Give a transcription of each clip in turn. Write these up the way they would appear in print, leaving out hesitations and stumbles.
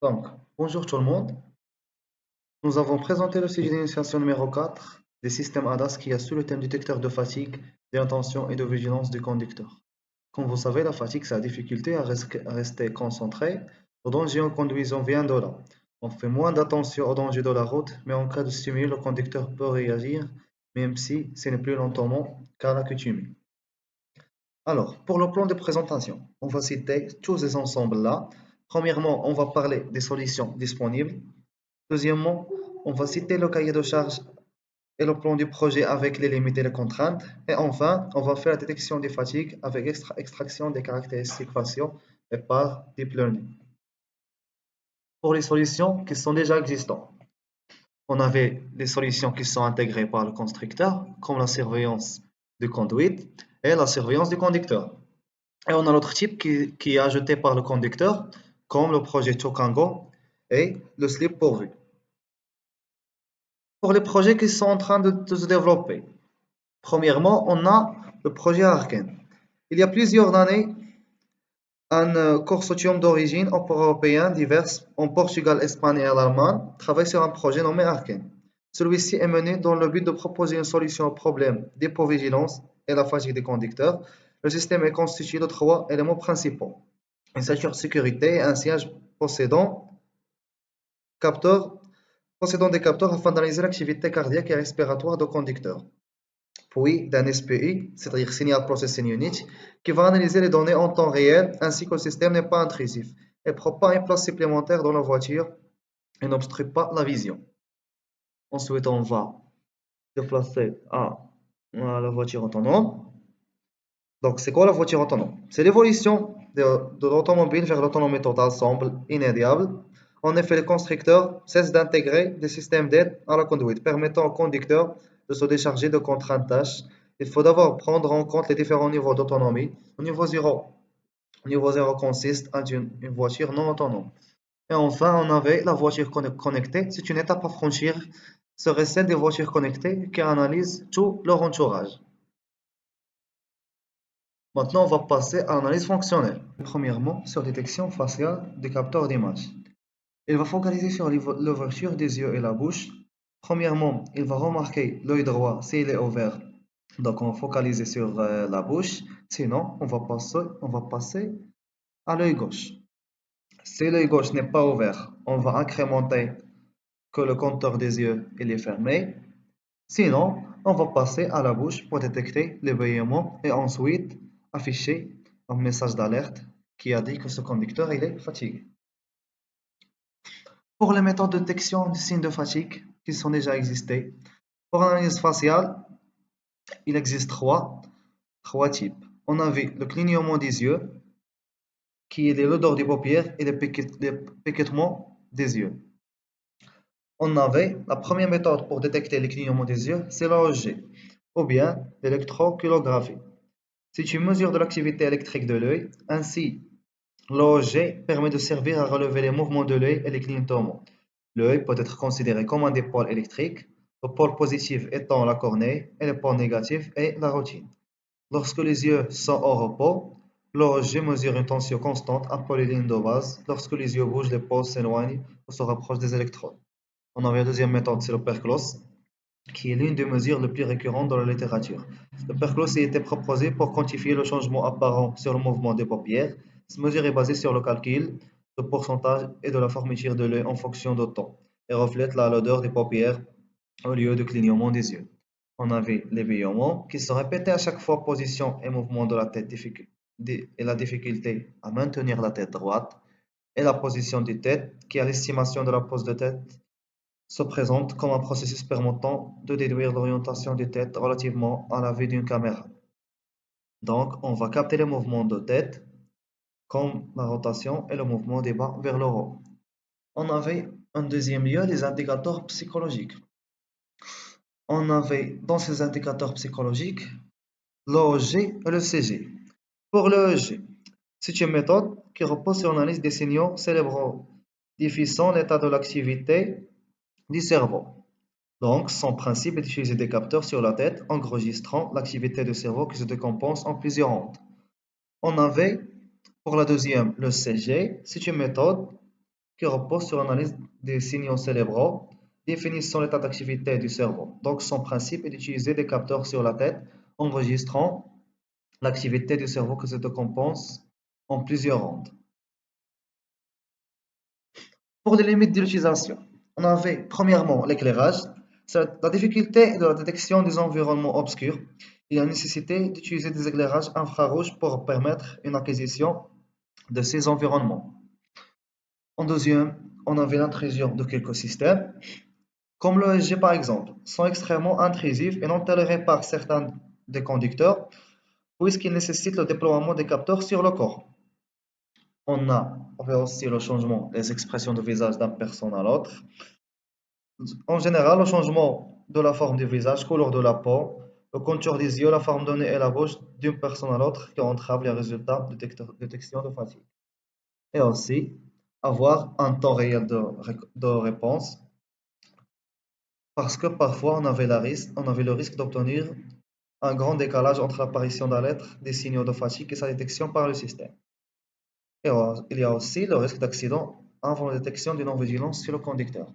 Donc, bonjour tout le monde. Nous avons présenté le sujet d'initiation numéro 4 des systèmes ADAS qui a sous le thème détecteur de fatigue, d'intention et de vigilance du conducteur. Comme vous savez, la fatigue, c'est la difficulté à rester concentré au danger en conduisant vient de là. On fait moins d'attention au danger de la route, mais en cas de stimule, le conducteur peut réagir, même si ce n'est plus lentement qu'à l'accoutumée. Alors, pour le plan de présentation, on va citer tous ces ensembles-là. Premièrement, on va parler des solutions disponibles. Deuxièmement, on va citer le cahier de charges et le plan du projet avec les limites et les contraintes. Et enfin, on va faire la détection des fatigues avec extraction des caractéristiques faciaux et par deep learning. Pour les solutions qui sont déjà existantes, on avait les solutions qui sont intégrées par le constructeur, comme la surveillance de conduite et la surveillance du conducteur. Et on a l'autre type qui est ajouté par le conducteur, comme le projet Chokango et le slip pourvu. Pour les projets qui sont en train de se développer, premièrement, on a le projet Arken. Il y a plusieurs années, un consortium d'origine européen diverses en Portugal, Espagne et Allemagne travaille sur un projet nommé Arken. Celui-ci est mené dans le but de proposer une solution au problème d'hypovigilance et la fatigue des conducteurs. Le système est constitué de trois éléments principaux. Une ceinture de sécurité et un siège possédant, capteur, possédant des capteurs afin d'analyser l'activité cardiaque et respiratoire du conducteur. Puis d'un SPI, c'est-à-dire Signal Processing Unit, qui va analyser les données en temps réel ainsi que le système n'est pas intrusif et ne prend pas une place supplémentaire dans la voiture et n'obstrue pas la vision. Ensuite, on va déplacer à la voiture autonome. Donc, c'est quoi la voiture autonome? C'est l'évolution de l'automobile vers l'autonomie totale semble inédiable. En effet, le constructeur cesse d'intégrer des systèmes d'aide à la conduite, permettant au conducteur de se décharger de contraintes tâches. Il faut d'abord prendre en compte les différents niveaux d'autonomie. Au niveau 0 consiste en une voiture non autonome. Et enfin, on avait la voiture connectée. C'est une étape à franchir, serait celle des voitures connectées qui analysent tout leur entourage. Maintenant, on va passer à l'analyse fonctionnelle. Premièrement, sur détection faciale des capteurs d'image. Il va focaliser sur l'ouverture des yeux et la bouche. Premièrement, il va remarquer l'œil droit s'il est ouvert. Donc, on va focaliser sur la bouche. Sinon, on va passer à l'œil gauche. Si l'œil gauche n'est pas ouvert, on va incrémenter que le compteur des yeux il est fermé. Sinon, on va passer à la bouche pour détecter les bâillements et ensuite afficher un message d'alerte qui indique que ce conducteur il est fatigué. Pour les méthodes de détection des signes de fatigue qui sont déjà existées, pour l'analyse faciale, il existe trois types. On avait le clignement des yeux, qui est l'odeur des paupières et les picotements des yeux. On avait la première méthode pour détecter les clignements des yeux, c'est l'OSG, ou bien l'électroculographie. C'est une mesure de l'activité électrique de l'œil. Ainsi, l'OSG permet de servir à relever les mouvements de l'œil et les clignements. L'œil peut être considéré comme un dipôle électrique, le pôle positif étant la cornée et le pôle négatif est la rétine. Lorsque les yeux sont au repos, l'OSG mesure une tension constante appelée ligne de base. Lorsque les yeux bougent, les pôles s'éloignent ou se rapprochent des électrodes. On avait la deuxième méthode, c'est le perclos, qui est l'une des mesures les plus récurrentes dans la littérature. Le perclos a été proposé pour quantifier le changement apparent sur le mouvement des paupières. Cette mesure est basée sur le calcul de pourcentage et de la fermeture de l'œil en fonction du temps et reflète la lourdeur des paupières au lieu de clignement des yeux. On avait l'éveillement qui se répétait à chaque fois position et mouvement de la tête et la difficulté à maintenir la tête droite et la position de tête qui est l'estimation de la pose de tête se présente comme un processus permettant de déduire l'orientation des têtes relativement à la vue d'une caméra. Donc, on va capter les mouvements de tête comme la rotation et le mouvement des bras vers le haut. On avait en deuxième lieu les indicateurs psychologiques. On avait dans ces indicateurs psychologiques l'EEG et le CG. Pour l'EEG, c'est une méthode qui repose sur l'analyse des signaux cérébraux définissant l'état de l'activité du cerveau. Donc, son principe est d'utiliser des capteurs sur la tête enregistrant l'activité du cerveau qui se décompose en plusieurs ondes. On avait, pour la deuxième, le CG. C'est une méthode qui repose sur l'analyse des signaux cérébraux, définissant l'état d'activité du cerveau. Donc, son principe est d'utiliser des capteurs sur la tête, enregistrant l'activité du cerveau qui se décompose en plusieurs ondes. Pour les limites de l'utilisation, on avait premièrement l'éclairage. C'est la difficulté de la détection des environnements obscurs et la nécessité d'utiliser des éclairages infrarouges pour permettre une acquisition de ces environnements. En deuxième, on avait l'intrusion de quelques systèmes, comme le l'ESG par exemple, sont extrêmement intrusifs et non tolérés par certains des conducteurs, puisqu'ils nécessitent le déploiement des capteurs sur le corps. On avait aussi le changement des expressions de visage d'une personne à l'autre. En général, le changement de la forme du visage, couleur de la peau, le contour des yeux, la forme de nez et la bouche d'une personne à l'autre qui entrave les résultats de détection de fatigue. Et aussi, avoir un temps réel de réponse, parce que parfois on avait le risque d'obtenir un grand décalage entre l'apparition d'alerte des signaux de fatigue et sa détection par le système. Et il y a aussi le risque d'accident avant la détection de non-vigilance sur le conducteur.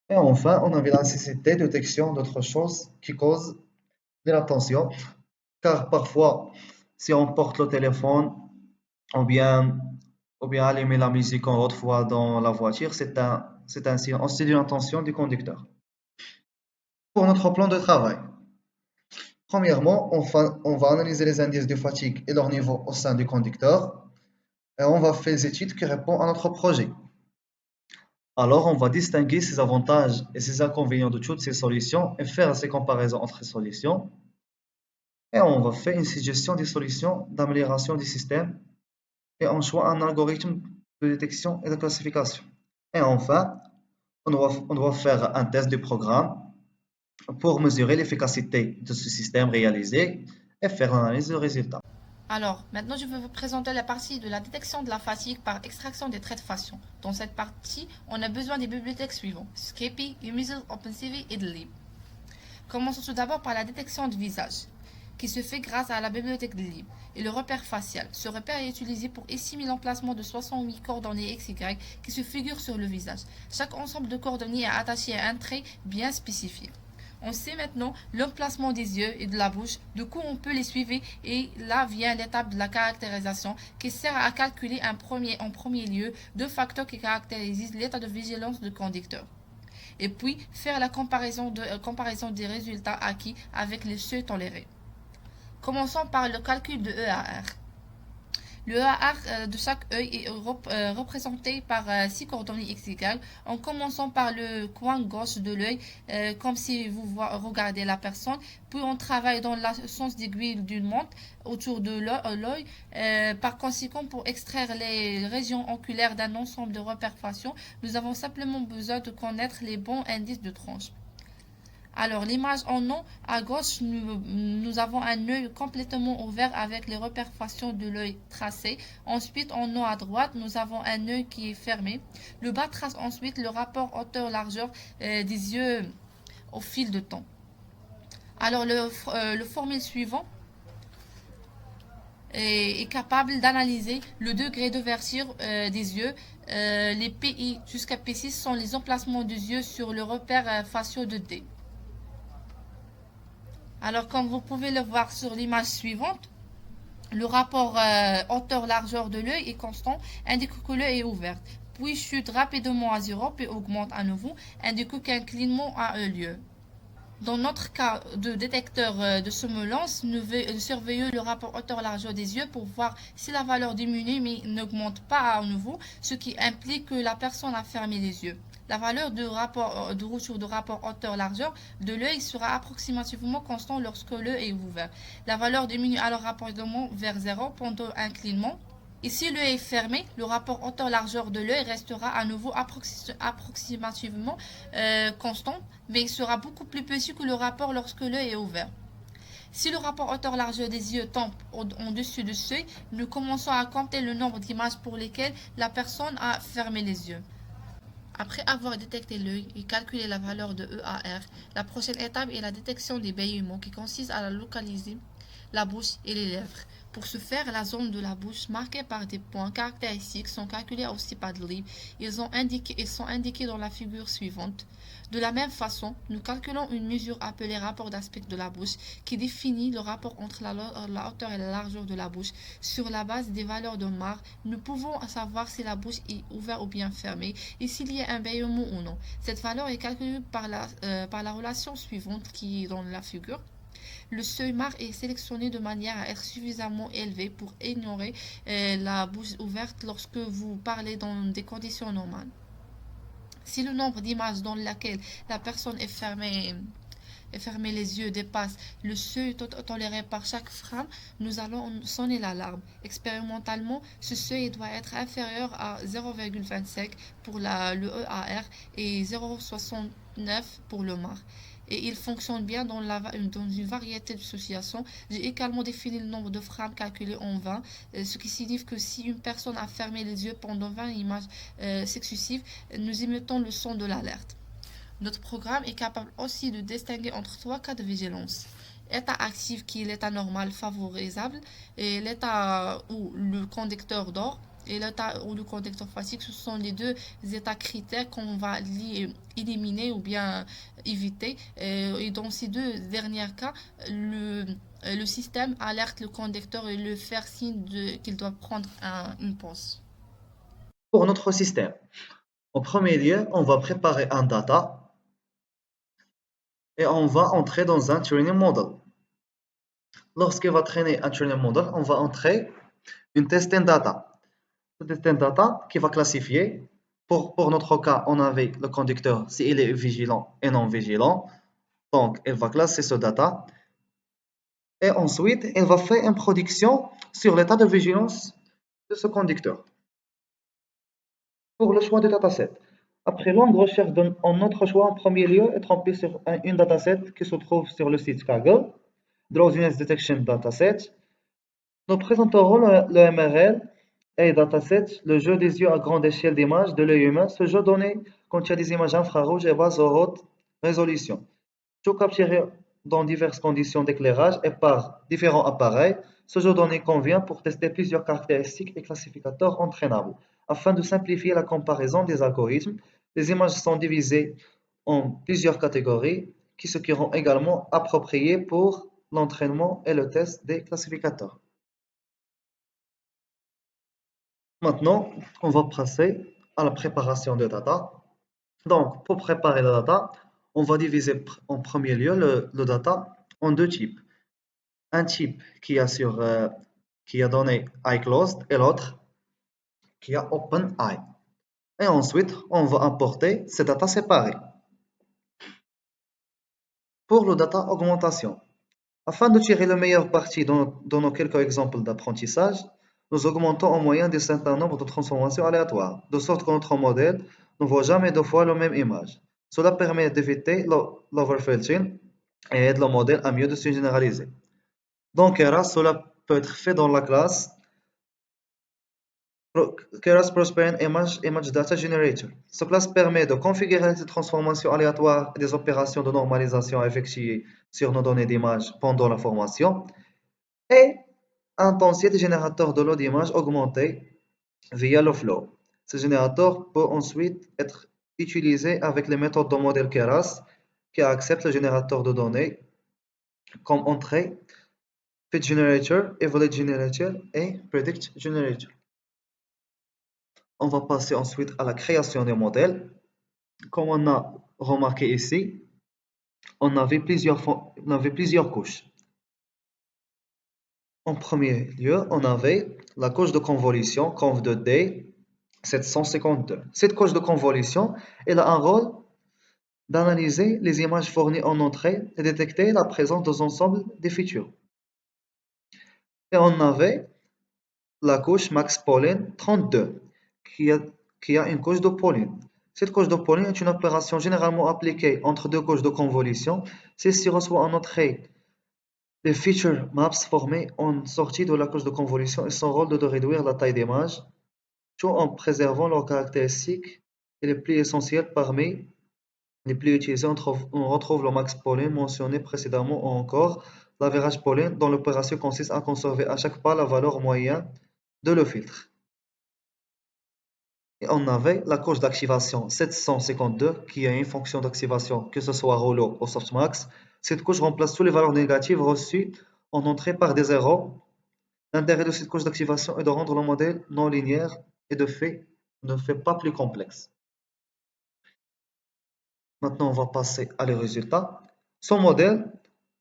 Et enfin, on avait la nécessité de détection d'autres choses qui causent de l'attention, car parfois, si on porte le téléphone ou bien, ou bien allumer la musique en haute voix dans la voiture, c'est un signe aussi d'une attention du conducteur. Pour notre plan de travail, premièrement, on va analyser les indices de fatigue et leur niveau au sein du conducteur, et on va faire des études qui répondent à notre projet. Alors, on va distinguer ces avantages et ces inconvénients de toutes ces solutions et faire ces comparaisons entre ces solutions. Et on va faire une suggestion des solutions d'amélioration du système et on choisit un algorithme de détection et de classification. Et enfin, on doit faire un test du programme pour mesurer l'efficacité de ce système réalisé et faire l'analyse des résultats. Alors, maintenant je vais vous présenter la partie de la détection de la fatigue par extraction des traits de facion. Dans cette partie, on a besoin des bibliothèques suivantes, Scapy, Umisel, OpenCV et Dlib. Commençons tout d'abord par la détection de visage, qui se fait grâce à la bibliothèque Dlib, et le repère facial. Ce repère est utilisé pour estimer l'emplacement de 68 coordonnées XY qui se figurent sur le visage. Chaque ensemble de coordonnées est attaché à un trait bien spécifié. On sait maintenant l'emplacement des yeux et de la bouche, du coup on peut les suivre et là vient l'étape de la caractérisation qui sert à calculer en premier lieu deux facteurs qui caractérisent l'état de vigilance du conducteur. Et puis faire la comparaison des résultats acquis avec les seuils tolérés. Commençons par le calcul de EAR. Le EAR de chaque œil est représenté par 6 coordonnées x égales, en commençant par le coin gauche de l'œil, comme si vous regardez la personne, puis on travaille dans le sens d'aiguille d'une montre autour de l'œil. Par conséquent, pour extraire les régions oculaires d'un ensemble de repères faciaux, nous avons simplement besoin de connaître les bons indices de tranche. Alors, l'image en haut, à gauche, nous avons un œil complètement ouvert avec les repères faciaux de l'œil tracés. Ensuite, en haut à droite, nous avons un œil qui est fermé. Le bas trace ensuite le rapport hauteur-largeur des yeux au fil de temps. Alors, le formule suivant est capable d'analyser le degré d'ouverture des yeux. Les PI jusqu'à P6 sont les emplacements des yeux sur le repère faciaux de D. Alors, comme vous pouvez le voir sur l'image suivante, le rapport hauteur-largeur de l'œil est constant, indiquant que l'œil est ouvert. Puis chute rapidement à 0, puis augmente à nouveau, indiquant qu'un clignement a eu lieu. Dans notre cas de détecteur de somnolence, nous surveillons le rapport hauteur-largeur des yeux pour voir si la valeur diminue mais n'augmente pas à nouveau, ce qui implique que la personne a fermé les yeux. La valeur de retour de rapport hauteur-largeur de l'œil sera approximativement constante lorsque l'œil est ouvert. La valeur diminue alors rapidement vers 0 pendant un clignement. Et si l'œil est fermé, le rapport hauteur-largeur de l'œil restera à nouveau approximativement constant, mais il sera beaucoup plus petit que le rapport lorsque l'œil est ouvert. Si le rapport hauteur-largeur des yeux tombe en-dessus du seuil, nous commençons à compter le nombre d'images pour lesquelles la personne a fermé les yeux. Après avoir détecté l'œil et calculé la valeur de EAR, la prochaine étape est la détection des bâillements qui consiste à localiser la bouche et les lèvres. Pour ce faire, la zone de la bouche marquée par des points caractéristiques sont calculés aussi par Dlib. Ils sont indiqués dans la figure suivante. De la même façon, nous calculons une mesure appelée rapport d'aspect de la bouche qui définit le rapport entre la hauteur et la largeur de la bouche. Sur la base des valeurs de Marr, nous pouvons savoir si la bouche est ouverte ou bien fermée et s'il y a un bâillement ou non. Cette valeur est calculée par la relation suivante qui est dans la figure. Le seuil Marr est sélectionné de manière à être suffisamment élevé pour ignorer la bouche ouverte lorsque vous parlez dans des conditions normales. Si le nombre d'images dans lesquelles la personne est fermée les yeux dépasse le seuil toléré par chaque frame, nous allons sonner l'alarme. Expérimentalement, ce seuil doit être inférieur à 0,25 pour le EAR et 0,69 pour le MAR. Et il fonctionne bien dans une variété de situations. J'ai également défini le nombre de frames calculé en 20, ce qui signifie que si une personne a fermé les yeux pendant 20 images successives, nous émettons le son de l'alerte. Notre programme est capable aussi de distinguer entre trois cas de vigilance. État actif qui est l'état normal favorisable et l'état où le conducteur dort et l'état où le conducteur fatigue. Ce sont les deux états critères qu'on va éliminer ou bien éviter. Et dans ces deux derniers cas, le système alerte le conducteur et le fait signe qu'il doit prendre une pause. Pour notre système, en premier lieu, on va préparer un data et on va entrer dans un training model. Lorsqu'il va traîner un training model, on va entrer une testing data. Le testing data qui va classifier. Pour notre cas, on avait le conducteur s'il est vigilant et non vigilant. Donc, il va classer ce data. Et ensuite, il va faire une production sur l'état de vigilance de ce conducteur. Pour le choix du dataset. Après longue recherche, notre choix en premier lieu est trompé sur une dataset qui se trouve sur le site Kaggle, Drowsiness Detection Dataset. Nous présenterons le MRL et dataset, le jeu des yeux à grande échelle d'images de l'œil humain. Ce jeu donné contient des images infrarouges et basses à haute résolution, tout capturé dans diverses conditions d'éclairage et par différents appareils. Ce jeu donné convient pour tester plusieurs caractéristiques et classificateurs entraînables. Afin de simplifier la comparaison des algorithmes, les images sont divisées en plusieurs catégories qui seront également appropriées pour l'entraînement et le test des classificateurs. Maintenant, on va passer à la préparation de data. Donc, pour préparer la data, on va diviser en premier lieu le data en deux types. Un type qui a donné iClosed et l'autre qui a OpenEye. Et ensuite, on va importer ces data séparés. Pour le data augmentation, afin de tirer le meilleur parti dans nos quelques exemples d'apprentissage, nous augmentons en moyenne un certain nombre de transformations aléatoires, de sorte que notre modèle ne voit jamais deux fois la même image. Cela permet d'éviter l'overfiltering et aide le modèle à mieux se généraliser. Dans Keras, cela peut être fait dans la classe Keras Prosperine Image Data Generator. Cette classe permet de configurer des transformations aléatoires et des opérations de normalisation effectuées sur nos données d'image pendant la formation et un potentiel de générateur de lot d'image augmenté via le flow. Ce générateur peut ensuite être utilisé avec les méthodes de modèle Keras qui acceptent le générateur de données comme entrée Fit Generator, Evaluate Generator et Predict Generator. On va passer ensuite à la création des modèles. Comme on a remarqué ici, on avait plusieurs couches. En premier lieu, on avait la couche de convolution conv2D 752. Cette couche de convolution, elle a un rôle d'analyser les images fournies en entrée et détecter la présence des ensembles des features. Et on avait la couche Max Pauling 32 qui a une couche de Pauling. Cette couche de Pauling est une opération généralement appliquée entre deux couches de convolution. Celle-ci reçoit en entrée les feature maps formées en sortie de la couche de convolution et son rôle est de réduire la taille d'image, tout en préservant leurs caractéristiques et les plus essentielles parmi les plus utilisés. On retrouve le Max Pauling mentionné précédemment ou encore l'avérage Pauling, dont l'opération consiste à conserver à chaque pas la valeur moyenne de le filtre. Et on avait la coche d'activation 752 qui a une fonction d'activation, que ce soit Rollo ou Softmax. Cette coche remplace toutes les valeurs négatives reçues en entrée par des zéros. L'intérêt de cette coche d'activation est de rendre le modèle non linéaire et de fait ne fait pas plus complexe. Maintenant, on va passer à les résultats. Son modèle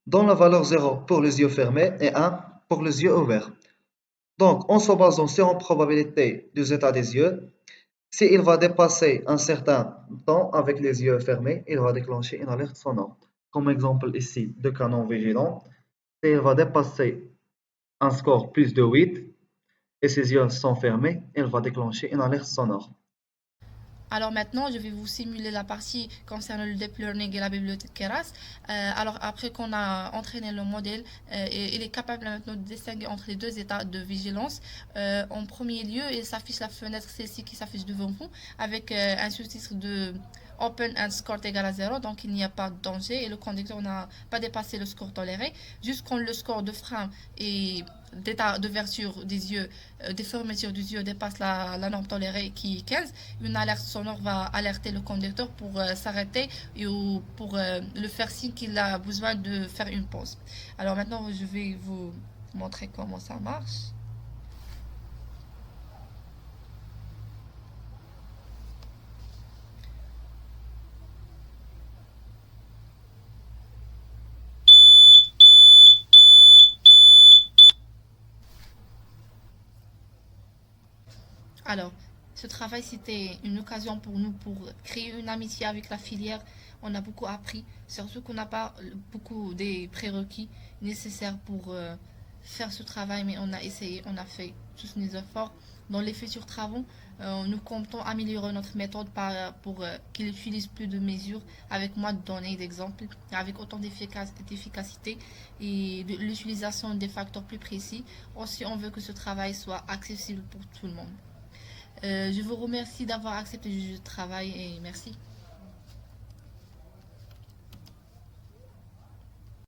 donne la valeur 0 pour les yeux fermés et 1 pour les yeux ouverts. Donc, en se basant sur une probabilité des états des yeux, s'il va dépasser un certain temps avec les yeux fermés, il va déclencher une alerte sonore. Comme exemple ici de canon vigilant, s'il va dépasser un score plus de 8 et ses yeux sont fermés, il va déclencher une alerte sonore. Alors maintenant, je vais vous simuler la partie concernant le deep learning et la bibliothèque Keras. Alors après qu'on a entraîné le modèle, il est capable maintenant de distinguer entre les deux états de vigilance. En premier lieu, il s'affiche la fenêtre celle-ci qui s'affiche devant vous avec un sous-titre de Open and score égal à 0, donc il n'y a pas de danger et le conducteur n'a pas dépassé le score toléré. Juste quand le score de frein et d'état d'ouverture des yeux, des fermetures des yeux dépasse la norme tolérée qui est 15, une alerte sonore va alerter le conducteur pour s'arrêter ou pour le faire signe qu'il a besoin de faire une pause. Alors maintenant, je vais vous montrer comment ça marche. Alors, ce travail, c'était une occasion pour nous pour créer une amitié avec la filière. On a beaucoup appris, surtout qu'on n'a pas beaucoup des prérequis nécessaires pour faire ce travail, mais on a essayé, on a fait tous nos efforts. Dans les futurs travaux, nous comptons améliorer notre méthode pour qu'il utilise plus de mesures, avec moins de données, d'exemples, avec autant d'efficacité et de l'utilisation des facteurs plus précis. Aussi, on veut que ce travail soit accessible pour tout le monde. Je vous remercie d'avoir accepté le travail et merci.